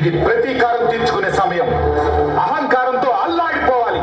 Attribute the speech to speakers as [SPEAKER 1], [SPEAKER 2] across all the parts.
[SPEAKER 1] ఇది ప్రతీకారం తీర్చుకునే సమయం. అహంకారంతో అల్లాడిపోవాలి.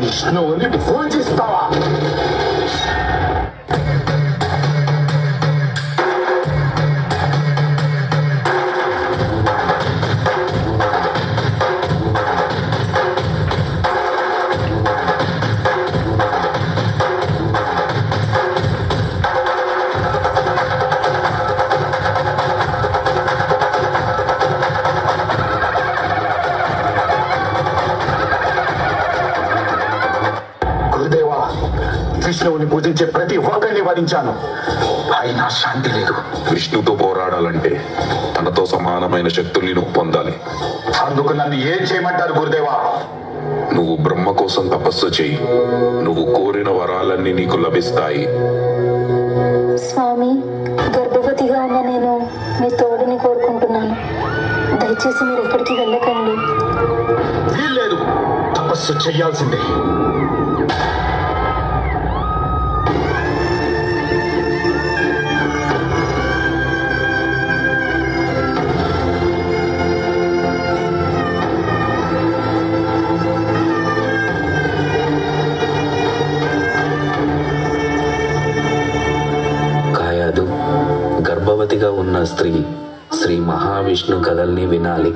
[SPEAKER 1] విష్ణువుని పూజిస్తావా? విష్ణువుని పూజించే ప్రతి ఒక్కరిని వధించాను, అయినా శాంతి లేదు.
[SPEAKER 2] విష్ణుతో పోరాడాలంటే తనతో సమానమైన శక్తుల్ని నువ్వు పొందాలి.
[SPEAKER 1] అందుకు నన్ను ఏం చేయమంటారు గురుదేవా?
[SPEAKER 2] నువ్వు బ్రహ్మ కోసం తపస్సు చేయి. నువ్వు కోరిన వరాలన్నీ నీకు లభిస్తాయి.
[SPEAKER 3] స్వామి, గర్భవతిగా ఉన్న నేను మీ తోడుని కోరుకుంటున్నాను. దయచేసి మీరు ఎక్కడికి వెళ్ళకండి.
[SPEAKER 1] వీల్లేదు, తపస్సు చెయ్యాల్సిందే.
[SPEAKER 4] గర్భవతిగా ఉన్న స్త్రీ శ్రీ మహావిష్ణు కథల్ని వినాలి.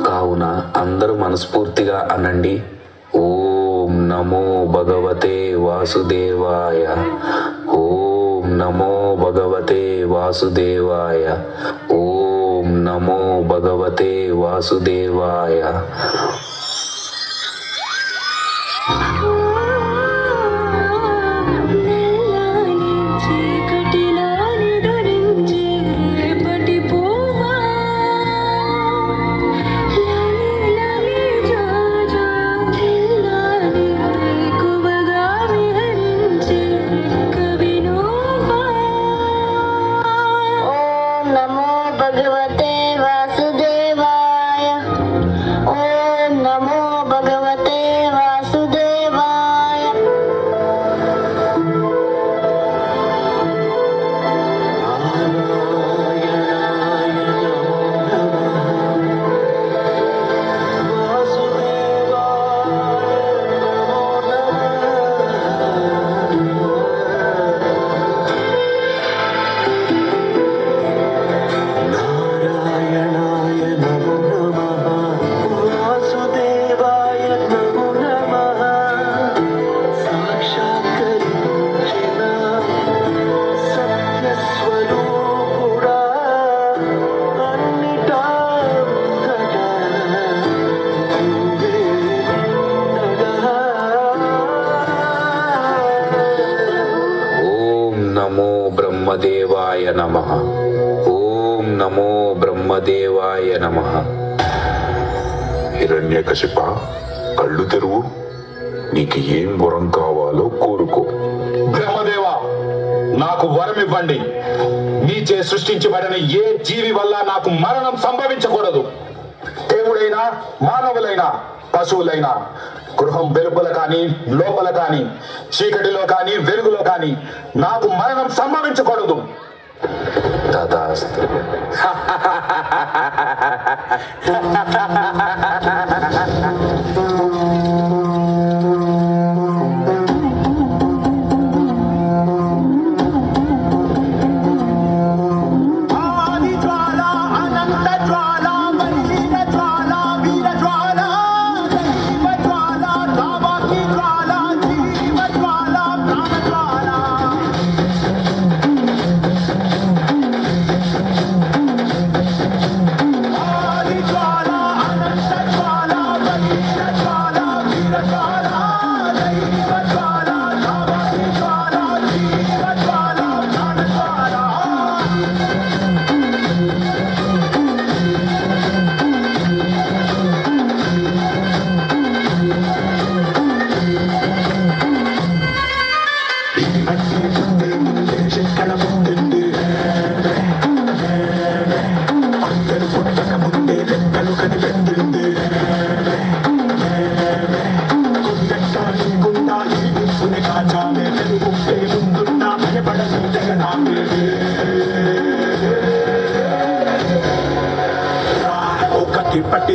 [SPEAKER 4] కావున అందరూ మనస్ఫూర్తిగా అనండి, ఓం నమో భగవతే వాసుదేవాయ, ఓం నమో భగవతే వాసుదేవాయ, ఓం నమో భగవతే వాసుదేవాయ.
[SPEAKER 3] భగవతే వాసుదేవాయ, ఓం నమో భగవతే వాసుదేవాయ.
[SPEAKER 4] నమో బ్రహ్మదేవాయ నమః. ఓం నమో బ్రహ్మదేవాయ నమః.
[SPEAKER 2] హిరణ్యకశిప, కళ్ళు తెరువు. నీకు ఏం వరం కావాలో కోరుకో.
[SPEAKER 1] బ్రహ్మదేవా, నాకు వరం ఇవ్వండి. నీచే సృష్టించబడిన ఏ జీవి వల్ల నాకు మరణం సంభవించకూడదు. దేవుడైనా, మానవులైనా, పశువులైనా, గృహం వెలుపల కానీ లోపల కానీ, చీకటిలో కానీ వెలుగులో కానీ నాకు మరణం సంభవించకూడదు.
[SPEAKER 4] తదాస్తు.
[SPEAKER 1] జ్వాల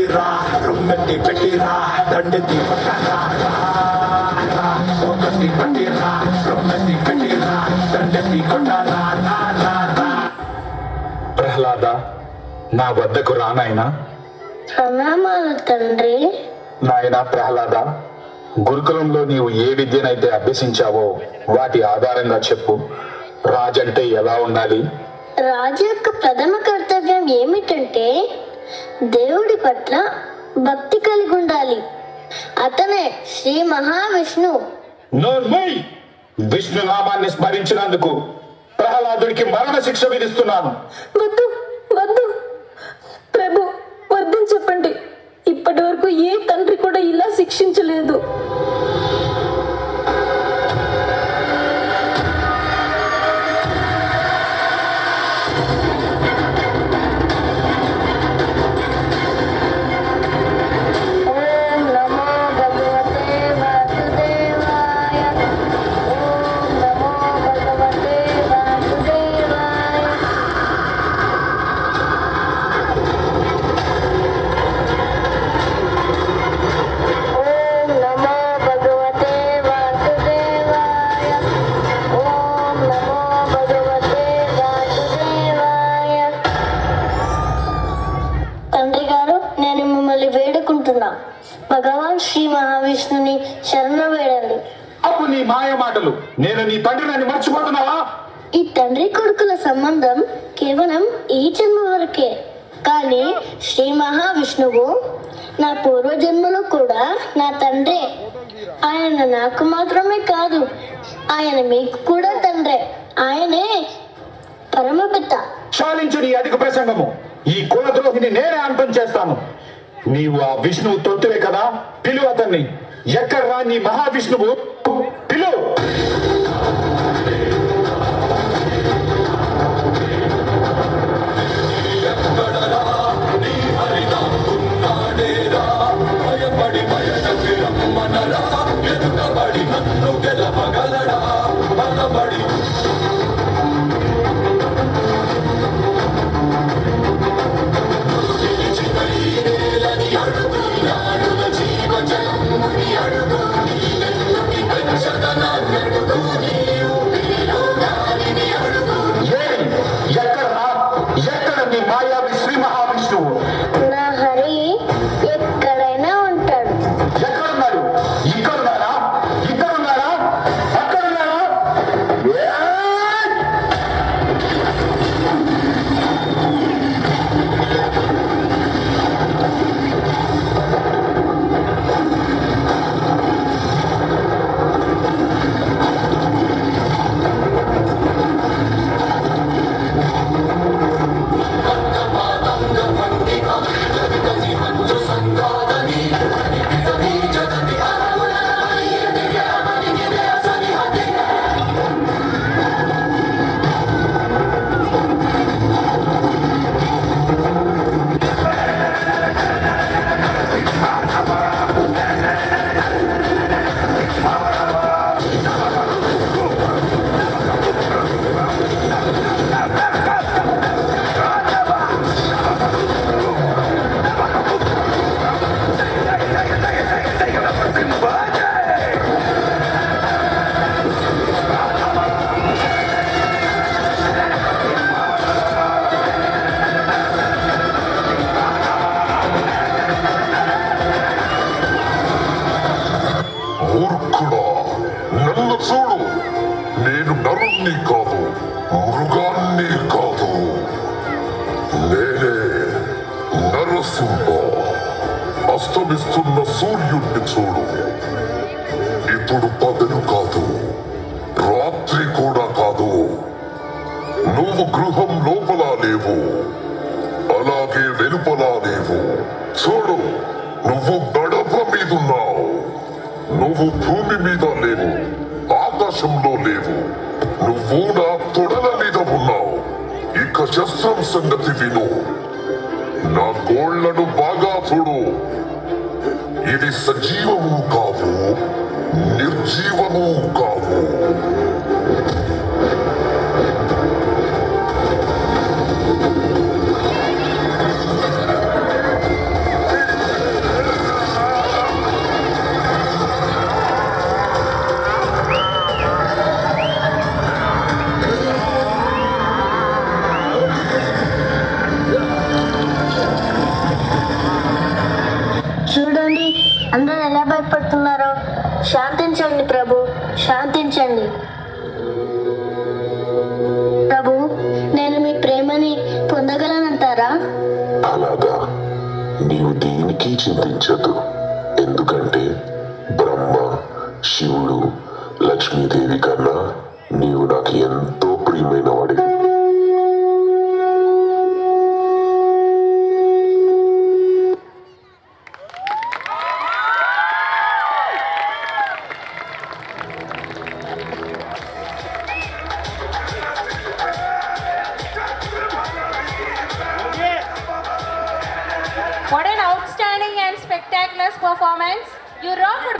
[SPEAKER 1] పెట్టిరా రొమ్మెత్తి పెట్టిరా దండెత్తి కొట్టరా ఒకటి పెట్టిరా రొమ్మెత్తి పెట్టిరా దండెత్తి కొట్టరా ప్రహ్లాద నా వద్దకు రా నాయనా.
[SPEAKER 3] ప్రణామాలు తండ్రి.
[SPEAKER 1] నాయనా ప్రహ్లాద, గురుకులంలో నీవు ఏ విద్యనైతే అభ్యసించావో వాటి ఆధారంగా చెప్పు. రాజంటే ఎలా ఉండాలి?
[SPEAKER 3] రాజు యొక్క ప్రథమ కర్తవ్యం ఏమిటంటే దేవుడి పట్ల భక్తి కలిగి ఉండాలి. అతనే శ్రీ మహావిష్ణువు.
[SPEAKER 1] నోర్మై! విష్ణు నామాన్ని స్మరించినందుకు ప్రహ్లాదుడికి మరణ శిక్ష విధిస్తున్నాను.
[SPEAKER 5] వద్దు వద్దు ప్రభు, వద్దని చెప్పండి. ఇప్పటి వరకు ఏ తండ్రి కూడా ఇలా శిక్షించలేదు.
[SPEAKER 3] ఓం నమో భగవతే వాసుదేవాయ. ఓం నమో భగవతే వాసుదేవాయ. ఓం నమో భగవతే వాసుదేవాయ. ఓం నమో భగవతే వాసుదేవాయ. తండ్రి గారు, నేను మిమ్మల్ని వేడుకుంటున్నా. భగవాన్ శ్రీ మహావిష్ణుని శరణ వేడండి.
[SPEAKER 1] అప్పు నీ మాయ మాటలు. నేను నీ తండ్రిని మర్చిపోతున్నావా?
[SPEAKER 3] ఈ తండ్రి కొడుకుల సంబంధం కేవలం ఈ జన్మ వరకే. కానీ శ్రీ మహావిష్ణువు నా పూర్వజన్మలో కూడా నా తండ్రే. ఆయన నాకు మాత్రమే కాదు, ఆయన మీకు కూడా తండ్రే. ఆయనే పరమపిత.
[SPEAKER 1] చాలించు నీ అధిక ప్రసంగము. ఈ కులద్రోహిని నేనే అంతం చేస్తాను. నీవు ఆ విష్ణువు తొత్తులే కదా, పిలువు అతన్ని. ఎక్కడ్రా నీ మహావిష్ణువు? పిలువు. ఎక్కడ్రా? ఎక్కడ నీ మాయావి శ్రీ మహావిష్ణువు?
[SPEAKER 3] నా హరి ఎక్కడైనా ఉంటాడు.
[SPEAKER 1] ఎక్కడున్నాడు? ఇక్కడున్నారా? ఇక్కడున్నారా? అక్కడున్నారా? ఏయ్!
[SPEAKER 2] మూర్ఖుడా, నన్ను చూడు. నేను నరుణ్ణి కాదు, మృగాన్ని కాదు. నేనే నరసింహ. అస్తమిస్తున్న సూర్యుడిని చూడు. ఇప్పుడు పగలు కాదు, రాత్రి కూడా కాదు. నువ్వు గృహం లోపల లేవు, అలాగే వెలుపలా లేవు. చూడు, నువ్వు గడప మీదున్నావు. నువ్వు భూమి మీద లేవు, ఆకాశంలో లేవు. నువ్వు నా తొడల మీద ఉన్నావు. ఇక శస్త్రం సంగతి విను. నా గోళ్లను బాగా చూడు. ఇది సజీవము కావు, నిర్జీవము కావు.
[SPEAKER 3] చూడండి అందరూ ఎలా భయపడుతున్నారో. శాంతించండి ప్రభు, శాంతించండి. ప్రభు, నేను మీ ప్రేమని పొందగలనంటారా?
[SPEAKER 6] అలాగా, నీవు దేనికి చింతించదు. ఎందుకంటే బ్రహ్మ, శివుడు, లక్ష్మీదేవి కన్నా నీవు నాకు ఎంతో ప్రియమైన వాడివి.
[SPEAKER 7] What an outstanding and spectacular performance. You rocked.